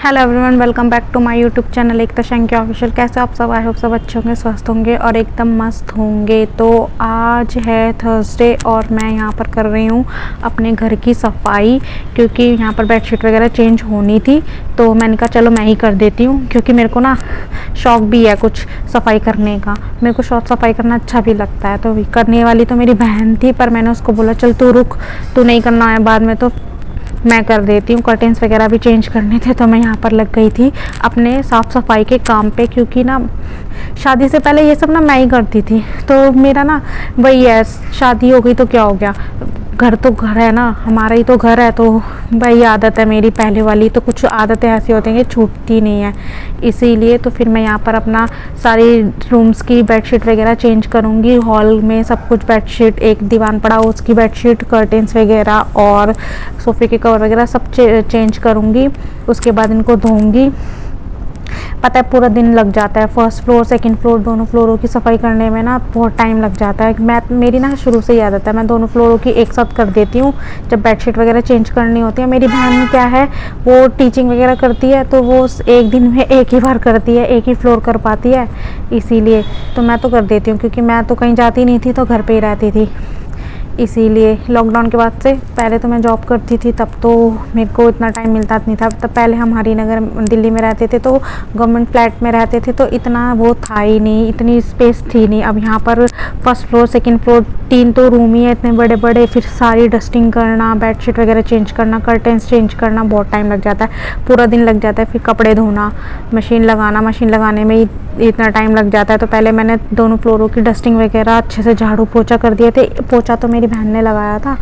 Hello everyone, welcome back to my YouTube channel Ekta Shanky official. कैसे आप सब? आई होप सब अच्छे होंगे, स्वस्थ होंगे और एकदम मस्त होंगे। तो आज है थर्सडे और मैं यहाँ पर कर रही हूँ अपने घर की सफाई, क्योंकि यहाँ पर बेडशीट वगैरह चेंज होनी थी। तो मैंने कहा चलो मैं ही कर देती हूँ, क्योंकि मेरे को ना शौक़ भी है कुछ सफाई करने का। मेरे को शौक सफाई करना अच्छा भी लगता है। तो करने वाली तो मेरी बहन थी, पर मैंने उसको बोला चल तू रुक, तू नहीं करना है बाद में तो मैं कर देती हूँ। कर्टेंस वगैरह भी चेंज करने थे, तो मैं यहाँ पर लग गई थी अपने साफ़ सफाई के काम पे, क्योंकि ना शादी से पहले ये सब ना मैं ही करती थी। तो मेरा ना वही है, शादी हो गई तो क्या हो गया, घर तो घर है ना, हमारा ही तो घर है। तो वही आदत है मेरी पहले वाली। तो कुछ आदतें ऐसी होती हैं कि छूटती नहीं है, इसीलिए तो फिर मैं यहाँ पर अपना सारी रूम्स की बेडशीट वगैरह चेंज करूँगी। हॉल में सब कुछ बेडशीट, एक दीवान पड़ा उसकी बेडशीट, कर्टेंस वगैरह और सोफ़े के कवर वगैरह सब चेंज करूँगी। उसके बाद इनको धोऊँगी। पता है पूरा दिन लग जाता है, फर्स्ट फ्लोर सेकंड फ्लोर दोनों फ्लोरों की सफाई करने में ना बहुत टाइम लग जाता है। मेरी ना शुरू से ही आदत है, मैं दोनों फ्लोरों की एक साथ कर देती हूँ जब बेडशीट वगैरह चेंज करनी होती है। मेरी बहन क्या है, वो टीचिंग वगैरह करती है, तो वो एक दिन में एक ही बार करती है, एक ही फ्लोर कर पाती है। इसीलिए तो मैं तो कर देती हूँ, क्योंकि मैं तो कहीं जाती नहीं थी, तो घर पर ही रहती थी। इसीलिए लॉकडाउन के बाद से, पहले तो मैं जॉब करती थी तब तो मेरे को इतना टाइम मिलता नहीं था। तब पहले हम हरिनगर दिल्ली में रहते थे, तो गवर्नमेंट फ्लैट में रहते थे, तो इतना वो था ही नहीं, इतनी स्पेस थी नहीं। अब यहाँ पर फर्स्ट फ्लोर सेकंड फ्लोर 3 तो रूम ही है इतने बड़े बड़े, फिर सारी डस्टिंग करना, बेडशीट वगैरह चेंज करना, कर्टेंस चेंज करना, बहुत टाइम लग जाता है, पूरा दिन लग जाता है। फिर कपड़े धोना, मशीन लगाना, मशीन लगाने में ही इतना टाइम लग जाता है। तो पहले मैंने दोनों फ्लोरों की डस्टिंग वगैरह अच्छे से झाड़ू पोछा कर दिए थे। पोछा तो मेरी बहन ने लगाया था,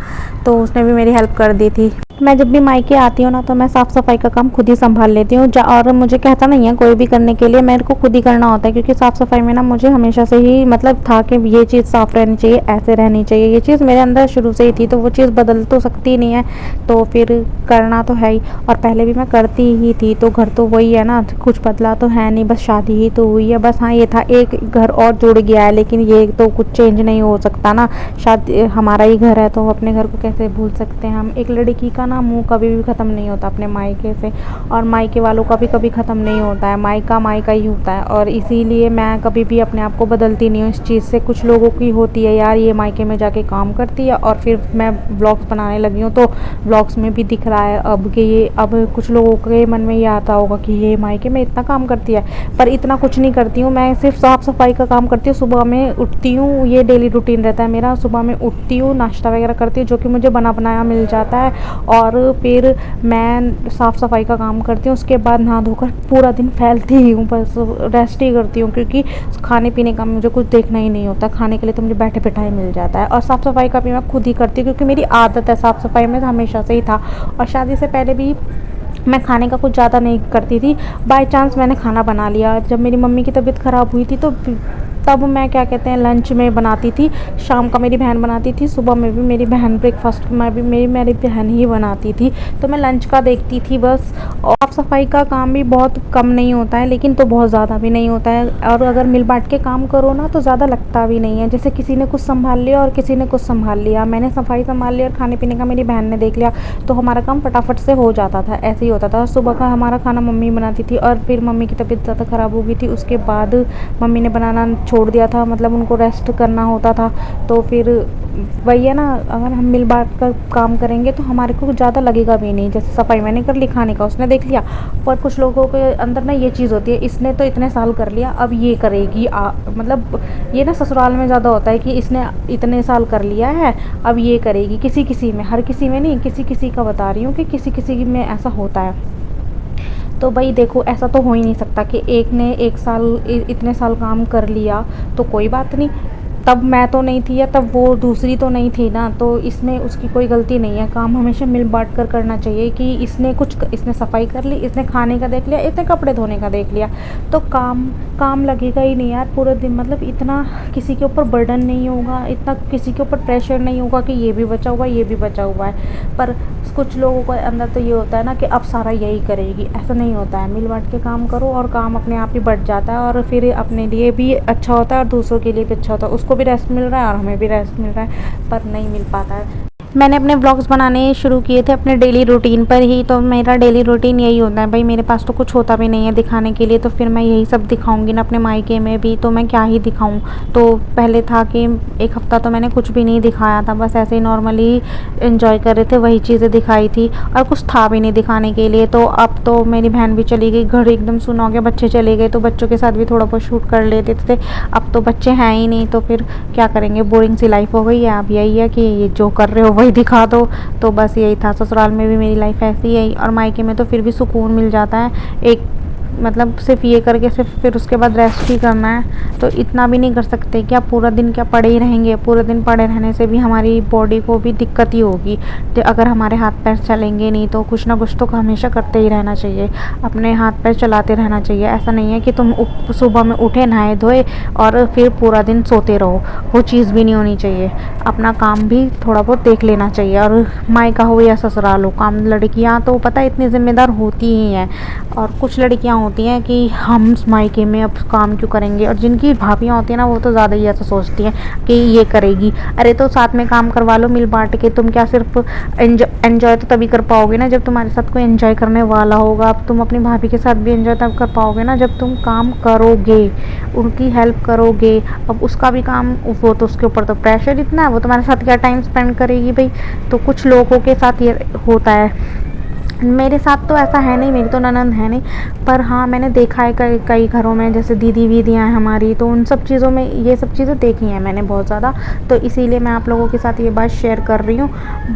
तो उसने भी मेरी हेल्प कर दी थी। मैं जब भी मायके आती हूँ ना, तो मैं साफ़ सफाई का काम खुद ही संभाल लेती हूँ। और मुझे कहता नहीं है कोई भी करने के लिए, मेरे को खुद ही करना होता है, क्योंकि साफ़ सफाई में ना मुझे हमेशा से ही मतलब था कि ये चीज़ साफ़ रहनी चाहिए, ऐसे रहनी चाहिए। ये चीज़ मेरे अंदर शुरू से ही थी, तो वो चीज़ बदल तो सकती नहीं है, तो फिर करना तो है ही। और पहले भी मैं करती ही थी, तो घर तो वही है ना, कुछ बदला तो है नहीं, बस शादी ही तो हुई है। बस हाँ, ये था एक घर और जुड़ गया है, लेकिन ये तो कुछ चेंज नहीं हो सकता ना, शादी हमारा ही घर है, तो अपने घर को कैसे भूल सकते हैं हम। एक लड़की का ना मुंह कभी भी ख़त्म नहीं होता अपने मायके से, और मायके वालों का भी कभी ख़त्म नहीं होता है, मायका मायका ही होता है। और इसीलिए मैं कभी भी अपने आप को बदलती नहीं हूँ इस चीज़ से। कुछ लोगों की होती है यार, ये मायके में जाके काम करती है, और फिर मैं ब्लॉग्स बनाने लगी हूँ, तो ब्लॉग्स में भी दिख रहा है अब कि ये, अब कुछ लोगों के मन में ये आता होगा कि ये मायके में इतना काम करती है, पर इतना कुछ नहीं करती हूँ। मैं सिर्फ साफ़ सफाई का काम करती हूँ। सुबह में उठती हूँ, ये डेली रूटीन रहता है मेरा, सुबह में उठती हूँ, नाश्ता वगैरह करती हूँ, जो कि मुझे बना बनाया मिल जाता है, और फिर मैं साफ़ सफाई का काम करती हूँ। उसके बाद नहा धोकर पूरा दिन फैलती ही हूँ, बस रेस्ट ही करती हूँ, क्योंकि खाने पीने का मुझे कुछ देखना ही नहीं होता। खाने के लिए तो मुझे बैठे बिठाए मिल जाता है। और साफ़ सफाई का भी मैं खुद ही करती हूँ, क्योंकि मेरी आदत है, साफ़ सफाई में हमेशा से ही था। और शादी से पहले भी मैं खाने का कुछ ज़्यादा नहीं करती थी, बाय चांस मैंने खाना बना लिया। जब मेरी मम्मी की तबीयत ख़राब हुई थी, तो तब मैं क्या कहते हैं लंच में बनाती थी, शाम का मेरी बहन बनाती थी, सुबह में भी मेरी बहन, ब्रेकफास्ट में भी मेरी बहन ही बनाती थी, तो मैं लंच का देखती थी बस। और साफ़ सफाई का काम भी बहुत कम नहीं होता है, लेकिन तो बहुत ज़्यादा भी नहीं होता है। और अगर मिल बांट के काम करो ना, तो ज़्यादा लगता भी नहीं है। जैसे किसी ने कुछ संभाल लिया और किसी ने कुछ संभाल लिया, मैंने सफाई संभाल लिया और खाने पीने का मेरी बहन ने देख लिया, तो हमारा काम फटाफट से हो जाता था। ऐसे ही होता था। सुबह का हमारा खाना मम्मी बनाती थी, और फिर मम्मी की तबीयत ज़्यादा ख़राब हो गई थी, उसके बाद मम्मी ने बनाना छोड़ दिया था, मतलब उनको रेस्ट करना होता था। तो फिर वही है ना, अगर हम मिल बांट कर काम करेंगे तो हमारे को ज़्यादा लगेगा भी नहीं। जैसे सफाई मैंने कर ली, खाने का उसने देख लिया, पर कुछ लोगों के अंदर ना ये चीज़ होती है, इसने तो इतने साल कर लिया, अब ये करेगी। मतलब ये ना ससुराल में ज़्यादा होता है कि इसने इतने साल कर लिया है, अब ये करेगी। किसी किसी में, हर किसी में नहीं, किसी किसी का बता रही हूँ कि किसी किसी में ऐसा होता है। तो भाई देखो, ऐसा तो हो ही नहीं सकता कि एक ने एक साल इतने साल काम कर लिया तो कोई बात नहीं, तब मैं तो नहीं थी या तब वो दूसरी तो नहीं थी ना, तो इसमें उसकी कोई गलती नहीं है। काम हमेशा मिल बांट कर करना चाहिए, कि इसने सफाई कर ली, इसने खाने का देख लिया, इसने कपड़े धोने का देख लिया, तो काम लगेगा ही नहीं यार पूरे दिन। मतलब इतना किसी के ऊपर बर्डन नहीं होगा, इतना किसी के ऊपर प्रेशर नहीं होगा कि ये भी बचा हुआ है, ये भी बचा हुआ है। पर कुछ लोगों के अंदर तो ये होता है ना कि अब सारा यही करेगी, ऐसा नहीं होता है। मिल बांट के काम करो और काम अपने आप ही बढ़ जाता है, और फिर अपने लिए भी अच्छा होता है और दूसरों के लिए भी अच्छा होता है। उसको भी रेस्ट मिल रहा है और हमें भी रेस्ट मिल रहा है, पर नहीं मिल पाता है। मैंने अपने व्लॉग्स बनाने शुरू किए थे अपने डेली रूटीन पर ही। तो मेरा डेली रूटीन यही होता है भाई, मेरे पास तो कुछ होता भी नहीं है दिखाने के लिए, तो फिर मैं यही सब दिखाऊंगी ना अपने मायके में भी, तो मैं क्या ही दिखाऊं। तो पहले था कि एक हफ़्ता तो मैंने कुछ भी नहीं दिखाया था, बस ऐसे ही नॉर्मली एंजॉय कर रहे थे, वही चीज़ें दिखाई थी और कुछ था भी नहीं दिखाने के लिए। तो अब तो मेरी बहन भी चली गई, घर एकदम सुना हो गया, बच्चे चले गए, तो बच्चों के साथ भी थोड़ा बहुत शूट कर लेते थे। अब तो बच्चे हैं ही नहीं, तो फिर क्या करेंगे, बोरिंग सी लाइफ हो गई है। अब यही है कि ये जो कर रहे हो वही दिखा दो। तो बस यही था, ससुराल में भी मेरी लाइफ ऐसी है और मायके में तो फिर भी सुकून मिल जाता है। एक मतलब सिर्फ ये करके सिर्फ फिर उसके बाद रेस्ट ही करना है। तो इतना भी नहीं कर सकते क्या पूरा दिन क्या पड़े ही रहेंगे। पूरे दिन पड़े रहने से भी हमारी बॉडी को भी दिक्कत ही होगी। तो अगर हमारे हाथ पैर चलेंगे नहीं तो कुछ ना कुछ तो हमेशा करते ही रहना चाहिए, अपने हाथ पैर चलाते रहना चाहिए। ऐसा नहीं है कि तुम सुबह में उठे नहाए धोए और फिर पूरा दिन सोते रहो, वो चीज़ भी नहीं होनी चाहिए। अपना काम भी थोड़ा बहुत देख लेना चाहिए। और मायका हो या ससुराल हो, काम लड़कियां तो पता है इतनी जिम्मेदार होती ही हैं। और कुछ लड़कियां होती हैं कि हम मायके में अब काम क्यों करेंगे, और जिनकी भाभियां होती हैं ना वो तो ज़्यादा ही ऐसा सोचती हैं कि ये करेगी। अरे तो साथ में काम करवा लो मिल बांट के। तुम क्या सिर्फ एंजॉय तो तभी कर पाओगे ना जब तुम्हारे साथ कोई एंजॉय करने वाला होगा। अब तुम अपनी भाभी के साथ भी एंजॉय तब कर पाओगे ना जब तुम काम करोगे, उनकी हेल्प करोगे। अब उसका भी काम, वो तो उसके ऊपर तो प्रेशर इतना है, वो तुम्हारे साथ क्या टाइम स्पेंड करेगी भाई। तो कुछ लोगों के साथ ये होता है, मेरे साथ तो ऐसा है नहीं, मेरी तो ननद है नहीं। पर हाँ मैंने देखा है कई कई घरों में, जैसे दीदी वीदियाँ हैं हमारी, तो उन सब चीज़ों में ये सब चीज़ें देखी हैं मैंने बहुत ज़्यादा। तो इसीलिए मैं आप लोगों के साथ ये बात शेयर कर रही हूँ,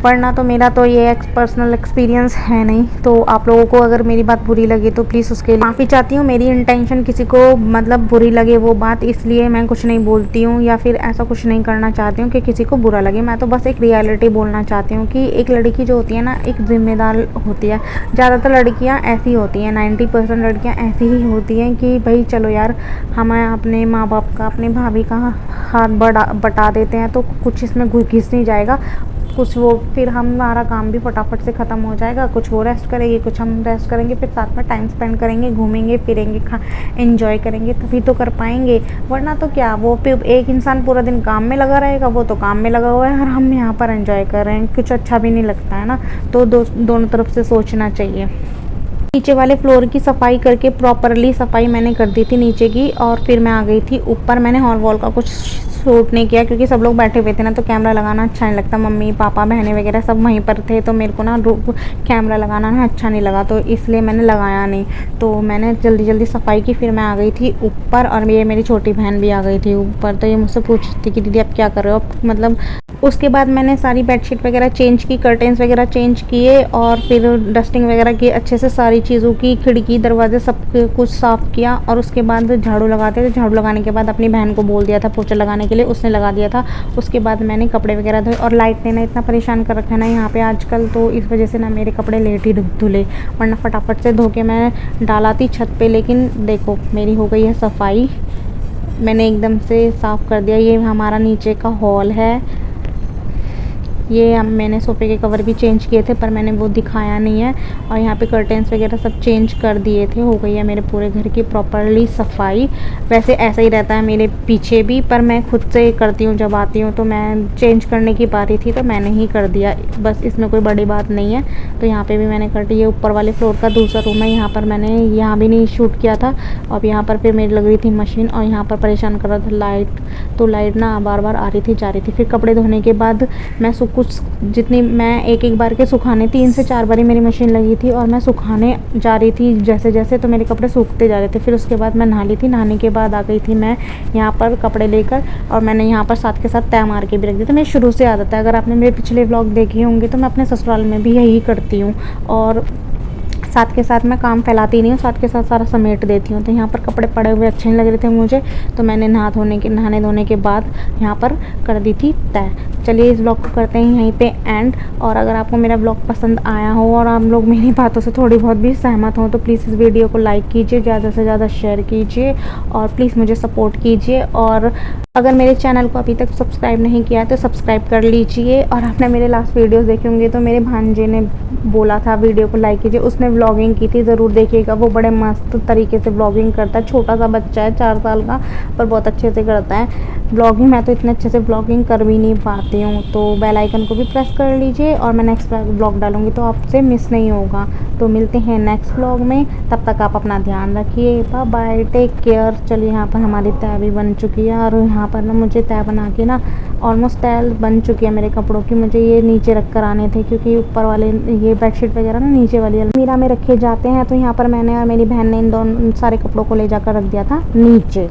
वरना तो मेरा तो ये पर्सनल एक्सपीरियंस है नहीं। तो आप लोगों को अगर मेरी बात बुरी लगी तो प्लीज़ उसके लिए माफ़ी चाहती हूँ। मेरी इंटेंशन किसी को मतलब बुरी लगे वो बात, इसलिए मैं कुछ नहीं बोलती हूँ या फिर ऐसा कुछ नहीं करना चाहती हूँ कि किसी को बुरा लगे। मैं तो बस एक रियलिटी बोलना चाहती हूँ कि एक लड़की जो होती है ना एक जिम्मेदार होती है। ज़्यादातर लड़कियां ऐसी होती हैं, 90% लड़कियां ऐसी ही होती हैं कि भाई चलो यार हमें अपने माँ बाप का, अपने भाभी का हाथ बटा देते हैं तो कुछ इसमें घिस नहीं जाएगा। कुछ वो फिर हमारा काम भी फटाफट से ख़त्म हो जाएगा, कुछ वो रेस्ट करेगी, कुछ हम रेस्ट करेंगे, फिर साथ में टाइम स्पेंड करेंगे, घूमेंगे फिरेंगे, एंजॉय करेंगे, तभी तो कर पाएंगे। वरना तो क्या, वो एक इंसान पूरा दिन काम में लगा रहेगा, वो तो काम में लगा हुआ है और हम यहाँ पर एंजॉय कर रहे हैं, कुछ अच्छा भी नहीं लगता है ना। तो दोनों तरफ से सोचना चाहिए। नीचे वाले फ्लोर की सफाई करके प्रॉपरली सफाई मैंने कर दी थी नीचे की, और फिर मैं आ गई थी ऊपर। मैंने हॉल वॉल का कुछ शूट नहीं किया क्योंकि सब लोग बैठे हुए थे ना, तो कैमरा लगाना अच्छा नहीं लगता। मम्मी पापा बहनें वगैरह सब वहीं पर थे, तो मेरे को ना कैमरा लगाना ना अच्छा नहीं लगा, तो इसलिए मैंने लगाया नहीं। तो मैंने जल्दी जल्दी सफाई की, फिर मैं आ गई थी ऊपर और ये मेरी छोटी बहन भी आ गई थी ऊपर। तो ये मुझसे पूछ रही थी कि दीदी आप क्या कर रहे हो, मतलब उसके बाद मैंने सारी बेडशीट वगैरह चेंज की, कर्टेंस वगैरह चेंज किए और फिर डस्टिंग वगैरह की अच्छे से, सारी चीज़ों की, खिड़की दरवाजे सब कुछ साफ़ किया। और उसके बाद झाड़ू लगाते थे, झाड़ू लगाने के बाद अपनी बहन को बोल दिया था पोछा लगाने के लिए, उसने लगा दिया था। उसके बाद मैंने कपड़े वगैरह धोए, और लाइट ने ना इतना परेशान कर रखा है ना यहाँ पे आजकल, तो इस वजह से ना मेरे कपड़े लेट ही धुले, वरना फटाफट से धो के मैं डाला थी छत पे। लेकिन देखो मेरी हो गई है सफाई, मैंने एकदम से साफ़ कर दिया। ये हमारा नीचे का हॉल है, ये मैंने सोफ़े के कवर भी चेंज किए थे पर मैंने वो दिखाया नहीं है। और यहाँ पे कर्टेंस वगैरह सब चेंज कर दिए थे। हो गई है मेरे पूरे घर की प्रॉपरली सफाई। वैसे ऐसा ही रहता है मेरे पीछे भी, पर मैं खुद से करती हूँ, जब आती हूँ तो मैं चेंज करने की बारी थी तो मैंने ही कर दिया, बस इसमें कोई बड़ी बात नहीं है। तो यहाँ पर भी मैंने कर दी। ये ऊपर वाले फ्लोर का दूसरा रूम है, यहाँ पर मैंने यहाँ भी नहीं शूट किया था। अब यहाँ पर फिर मेरी लग रही थी मशीन, और यहाँ पर परेशान कर रहा था लाइट, तो लाइट ना बार बार आ रही थी जा रही थी। फिर कपड़े धोने के बाद मैं कुछ जितनी मैं एक बार के सुखाने 3 से 4 बारी मेरी मशीन लगी थी और मैं सुखाने जा रही थी जैसे जैसे, तो मेरे कपड़े सूखते जा रहे थे। फिर उसके बाद मैं नहा ली थी, नहाने के बाद आ गई थी मैं यहाँ पर कपड़े लेकर, और मैंने यहाँ पर साथ के साथ तय मार के भी रख दी। तो मेरी शुरू से आदत है, अगर आपने मेरे पिछले व्लॉग देखे होंगे तो मैं अपने ससुराल में भी यही करती हूँ, और साथ के साथ मैं काम फैलाती नहीं हूँ, साथ के साथ सारा समेट देती हूँ। तो यहाँ पर कपड़े पड़े हुए अच्छे नहीं लग रहे थे मुझे, तो मैंने नहाने धोने के बाद यहाँ पर कर दी थी तय। चलिए इस ब्लॉग को करते हैं यहीं पे एंड। और अगर आपको मेरा ब्लॉग पसंद आया हो और आप लोग मेरी बातों से थोड़ी बहुत भी सहमत हो तो प्लीज़ इस वीडियो को लाइक कीजिए, ज़्यादा से ज़्यादा शेयर कीजिए और प्लीज़ मुझे सपोर्ट कीजिए। और अगर मेरे चैनल को अभी तक सब्सक्राइब नहीं किया है तो सब्सक्राइब कर लीजिए। और आपने मेरे लास्ट वीडियोस देखे होंगे तो मेरे भांजे ने बोला था वीडियो को लाइक कीजिए, उसने व्लॉगिंग की थी, ज़रूर देखिएगा। वो बड़े मस्त तरीके से व्लॉगिंग करता है, छोटा सा बच्चा है 4 साल का, पर बहुत अच्छे से करता है व्लॉगिंग। मैं तो इतने अच्छे से व्लॉगिंग कर भी नहीं पाती हूँ। तो बेल आइकन को भी प्रेस कर लीजिए और मैं नेक्स्ट व्लॉग डालूँगी तो आपसे मिस नहीं होगा। तो मिलते हैं नेक्स्ट व्लॉग में, तब तक आप अपना ध्यान रखिए। Bye bye, take care. चलिए, यहाँ पर हमारी तय भी बन चुकी है और यहाँ पर ना मुझे तय बना के ना ऑलमोस्ट तय बन चुकी है मेरे कपड़ों की। मुझे ये नीचे रख कर आने थे क्योंकि ऊपर वाले ये बेडशीट वगैरह ना नीचे वाली अलमीरा में रखे जाते हैं। तो यहाँ पर मैंने और मेरी बहन ने इन दोनों सारे कपड़ों को ले जाकर रख दिया था नीचे।